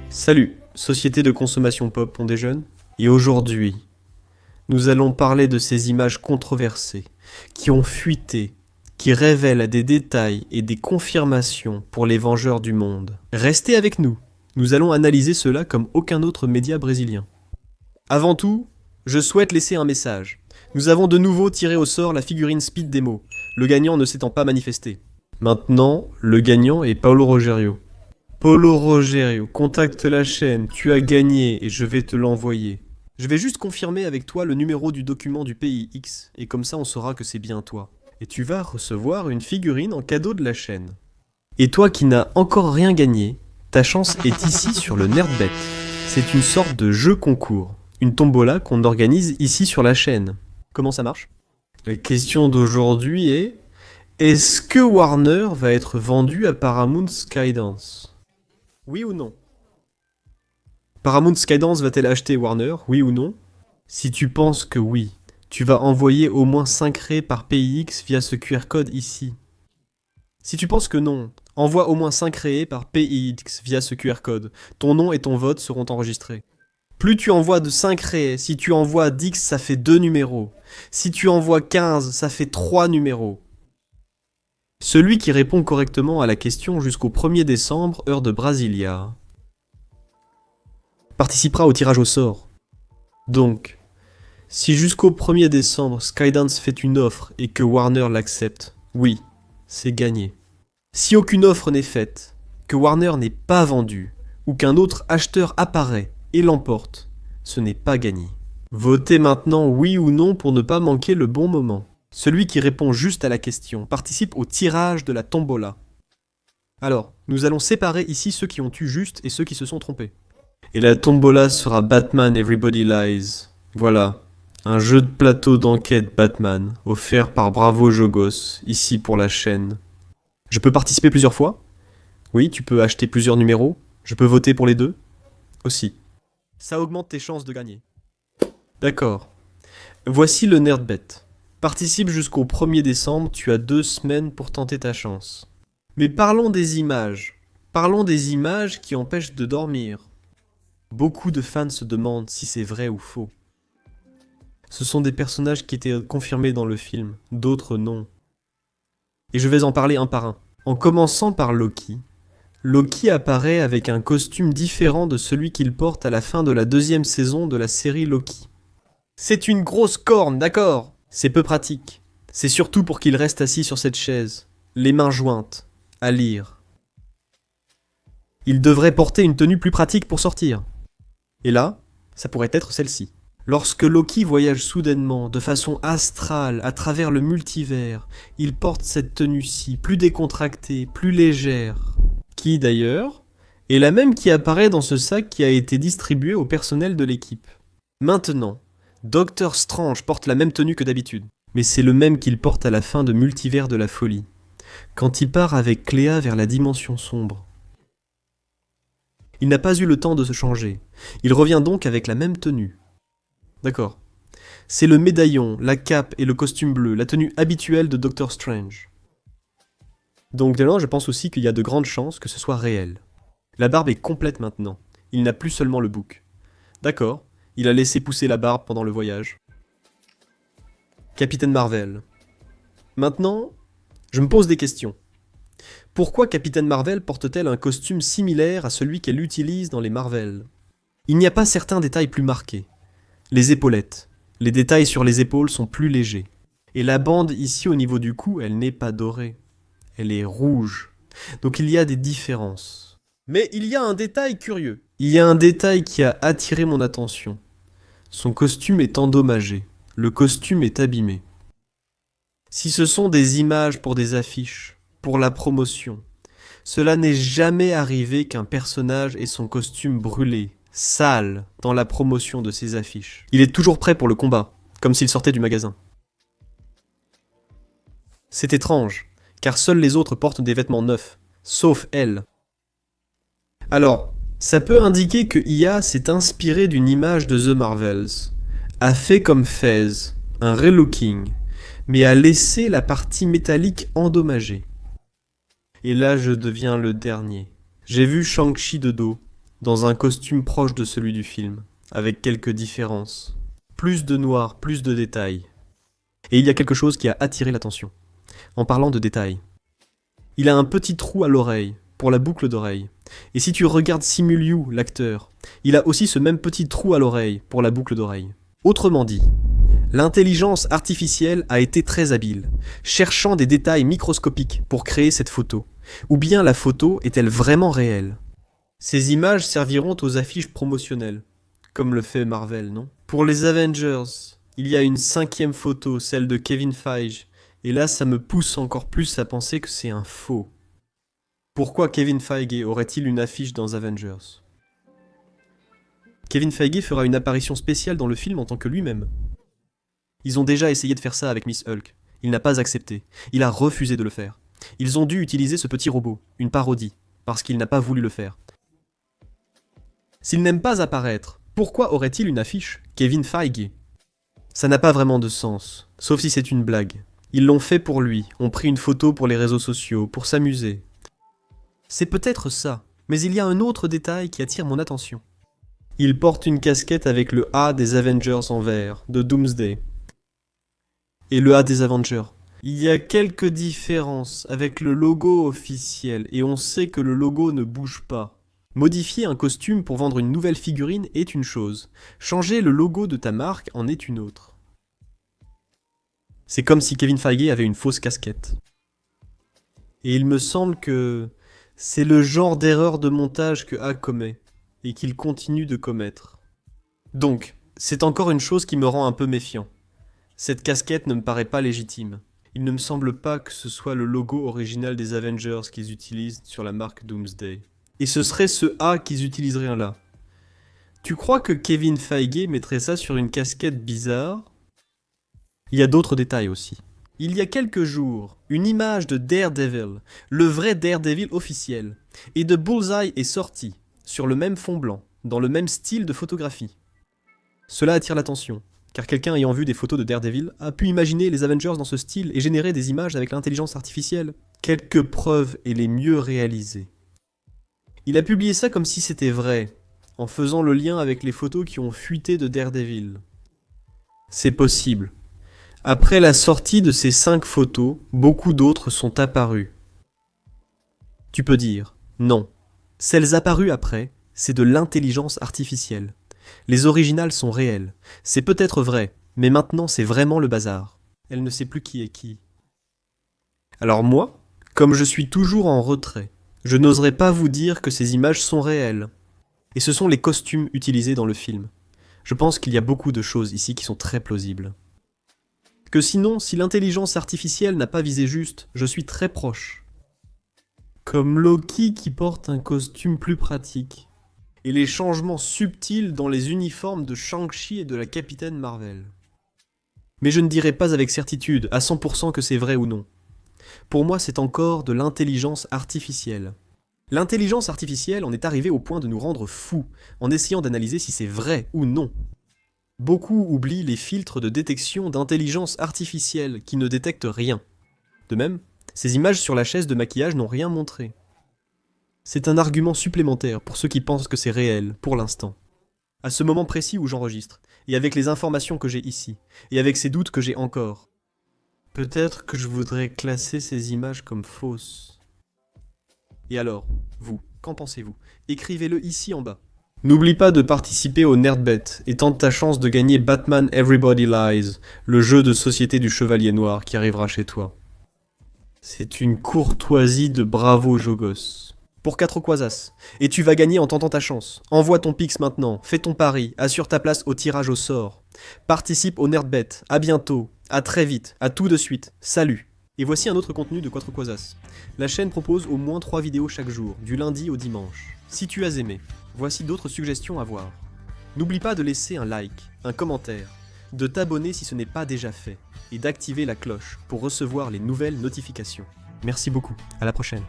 Salut, société de consommation pop, on déjeune? Et aujourd'hui, nous allons parler de ces images controversées, qui ont fuité, qui révèlent des détails et des confirmations pour les vengeurs du monde. Restez avec nous, nous allons analyser cela comme aucun autre média brésilien. Avant tout, je souhaite laisser un message. Nous avons de nouveau tiré au sort la figurine Speed Demo, le gagnant ne s'étant pas manifesté. Maintenant, le gagnant est Paulo Rogério. Paulo Rogério, contacte la chaîne, tu as gagné et je vais te l'envoyer. Je vais juste confirmer avec toi le numéro du document du PIX, et comme ça on saura que c'est bien toi. Et tu vas recevoir une figurine en cadeau de la chaîne. Et toi qui n'as encore rien gagné, ta chance est ici sur le NerdBet. C'est une sorte de jeu concours, une tombola qu'on organise ici sur la chaîne. Comment ça marche? La question d'aujourd'hui est... Est-ce que Warner va être vendu à Paramount Skydance? Oui ou non? Paramount Skydance va-t-elle acheter Warner? Oui ou non? Si tu penses que oui, tu vas envoyer au moins 5 raies par PIX via ce QR code ici. Si tu penses que non, envoie au moins 5 raies par PIX via ce QR code. Ton nom et ton vote seront enregistrés. Plus tu envoies de 5 raies, si tu envoies 10, ça fait 2 numéros. Si tu envoies 15, ça fait 3 numéros. Celui qui répond correctement à la question jusqu'au 1er décembre, heure de Brasilia, participera au tirage au sort. Donc, si jusqu'au 1er décembre Skydance fait une offre et que Warner l'accepte, oui, c'est gagné. Si aucune offre n'est faite, que Warner n'est pas vendu, ou qu'un autre acheteur apparaît et l'emporte, ce n'est pas gagné. Votez maintenant oui ou non pour ne pas manquer le bon moment. Celui qui répond juste à la question participe au tirage de la tombola. Alors, nous allons séparer ici ceux qui ont eu juste et ceux qui se sont trompés. Et la tombola sera Batman Everybody Lies. Voilà, un jeu de plateau d'enquête Batman, offert par Bravo Jogos, ici pour la chaîne. Je peux participer plusieurs fois? Oui, tu peux acheter plusieurs numéros. Je peux voter pour les deux? Aussi. Ça augmente tes chances de gagner. D'accord. Voici le NerdBet. Participe jusqu'au 1er décembre, tu as 2 semaines pour tenter ta chance. Mais parlons des images. Parlons des images qui empêchent de dormir. Beaucoup de fans se demandent si c'est vrai ou faux. Ce sont des personnages qui étaient confirmés dans le film, d'autres non. Et je vais en parler un par un. En commençant par Loki. Loki apparaît avec un costume différent de celui qu'il porte à la fin de la 2e saison de la série Loki. C'est une grosse corne, d'accord? C'est peu pratique. C'est surtout pour qu'il reste assis sur cette chaise, les mains jointes, à lire. Il devrait porter une tenue plus pratique pour sortir. Et là, ça pourrait être celle-ci. Lorsque Loki voyage soudainement, de façon astrale, à travers le multivers, il porte cette tenue-ci, plus décontractée, plus légère. Qui, d'ailleurs, est la même qui apparaît dans ce sac qui a été distribué au personnel de l'équipe. Maintenant, Doctor Strange porte la même tenue que d'habitude, mais c'est le même qu'il porte à la fin de Multivers de la Folie, quand il part avec Cléa vers la dimension sombre. Il n'a pas eu le temps de se changer, il revient donc avec la même tenue. D'accord. C'est le médaillon, la cape et le costume bleu, la tenue habituelle de Doctor Strange. Donc dès lors, je pense aussi qu'il y a de grandes chances que ce soit réel. La barbe est complète maintenant, il n'a plus seulement le bouc. D'accord. Il a laissé pousser la barbe pendant le voyage. Capitaine Marvel. Maintenant, je me pose des questions. Pourquoi Capitaine Marvel porte-t-elle un costume similaire à celui qu'elle utilise dans les Marvel? Il n'y a pas certains détails plus marqués. Les épaulettes. Les détails sur les épaules sont plus légers. Et la bande ici au niveau du cou, elle n'est pas dorée. Elle est rouge. Donc il y a des différences. Mais il y a un détail curieux. Il y a un détail qui a attiré mon attention. Son costume est endommagé. Le costume est abîmé. Si ce sont des images pour des affiches, pour la promotion, cela n'est jamais arrivé qu'un personnage ait son costume brûlé, sale, dans la promotion de ses affiches. Il est toujours prêt pour le combat, comme s'il sortait du magasin. C'est étrange, car seuls les autres portent des vêtements neufs, sauf elle. Alors, ça peut indiquer que IA s'est inspiré d'une image de The Marvels, a fait comme Fez, un relooking, mais a laissé la partie métallique endommagée. Et là je deviens le dernier. J'ai vu Shang-Chi de dos, dans un costume proche de celui du film, avec quelques différences. Plus de noir, plus de détails. Et il y a quelque chose qui a attiré l'attention. En parlant de détails. Il a un petit trou à l'oreille, pour la boucle d'oreille. Et si tu regardes Simu Liu, l'acteur, il a aussi ce même petit trou à l'oreille, pour la boucle d'oreille. Autrement dit, l'intelligence artificielle a été très habile, cherchant des détails microscopiques pour créer cette photo. Ou bien la photo est-elle vraiment réelle? Ces images serviront aux affiches promotionnelles, comme le fait Marvel, non? Pour les Avengers, il y a une 5e photo, celle de Kevin Feige, et là ça me pousse encore plus à penser que c'est un faux. Pourquoi Kevin Feige aurait-il une affiche dans Avengers? Kevin Feige fera une apparition spéciale dans le film en tant que lui-même. Ils ont déjà essayé de faire ça avec Miss Hulk. Il n'a pas accepté. Il a refusé de le faire. Ils ont dû utiliser ce petit robot, une parodie, parce qu'il n'a pas voulu le faire. S'il n'aime pas apparaître, pourquoi aurait-il une affiche Kevin Feige? Ça n'a pas vraiment de sens, sauf si c'est une blague. Ils l'ont fait pour lui, ont pris une photo pour les réseaux sociaux, pour s'amuser. C'est peut-être ça, mais il y a un autre détail qui attire mon attention. Il porte une casquette avec le A des Avengers en vert, de Doomsday. Et le A des Avengers. Il y a quelques différences avec le logo officiel, et on sait que le logo ne bouge pas. Modifier un costume pour vendre une nouvelle figurine est une chose. Changer le logo de ta marque en est une autre. C'est comme si Kevin Feige avait une fausse casquette. Et il me semble que c'est le genre d'erreur de montage que A commet, et qu'il continue de commettre. Donc, c'est encore une chose qui me rend un peu méfiant. Cette casquette ne me paraît pas légitime. Il ne me semble pas que ce soit le logo original des Avengers qu'ils utilisent sur la marque Doomsday. Et ce serait ce A qu'ils utiliseraient là. Tu crois que Kevin Feige mettrait ça sur une casquette bizarre? Il y a d'autres détails aussi. Il y a quelques jours, une image de Daredevil, le vrai Daredevil officiel, et de Bullseye est sortie, sur le même fond blanc, dans le même style de photographie. Cela attire l'attention, car quelqu'un ayant vu des photos de Daredevil a pu imaginer les Avengers dans ce style et générer des images avec l'intelligence artificielle. Quelques preuves et les mieux réalisées. Il a publié ça comme si c'était vrai, en faisant le lien avec les photos qui ont fuité de Daredevil. C'est possible. Après la sortie de ces 5 photos, beaucoup d'autres sont apparues. Tu peux dire, non. Celles apparues après, c'est de l'intelligence artificielle. Les originales sont réelles. C'est peut-être vrai, mais maintenant c'est vraiment le bazar. Elle ne sait plus qui est qui. Alors moi, comme je suis toujours en retrait, je n'oserais pas vous dire que ces images sont réelles. Et ce sont les costumes utilisés dans le film. Je pense qu'il y a beaucoup de choses ici qui sont très plausibles. Que sinon, si l'intelligence artificielle n'a pas visé juste, je suis très proche. Comme Loki qui porte un costume plus pratique. Et les changements subtils dans les uniformes de Shang-Chi et de la Capitaine Marvel. Mais je ne dirai pas avec certitude, à 100% que c'est vrai ou non. Pour moi, c'est encore de l'intelligence artificielle. L'intelligence artificielle en est arrivée au point de nous rendre fous, en essayant d'analyser si c'est vrai ou non. Beaucoup oublient les filtres de détection d'intelligence artificielle qui ne détectent rien. De même, ces images sur la chaise de maquillage n'ont rien montré. C'est un argument supplémentaire pour ceux qui pensent que c'est réel, pour l'instant. À ce moment précis où j'enregistre, et avec les informations que j'ai ici, et avec ces doutes que j'ai encore. Peut-être que je voudrais classer ces images comme fausses. Et alors, vous, qu'en pensez-vous? Écrivez-le ici en bas. N'oublie pas de participer au Nerdbet et tente ta chance de gagner Batman Everybody Lies, le jeu de société du Chevalier Noir qui arrivera chez toi. C'est une courtoisie de bravo Jogos. Pour 4 Quasas. Et tu vas gagner en tentant ta chance. Envoie ton Pix maintenant, fais ton pari, assure ta place au tirage au sort. Participe au Nerdbet, à bientôt, à très vite, à tout de suite, salut. Et voici un autre contenu de 4 Quasas. La chaîne propose au moins 3 vidéos chaque jour, du lundi au dimanche. Si tu as aimé, voici d'autres suggestions à voir. N'oublie pas de laisser un like, un commentaire, de t'abonner si ce n'est pas déjà fait, et d'activer la cloche pour recevoir les nouvelles notifications. Merci beaucoup, à la prochaine.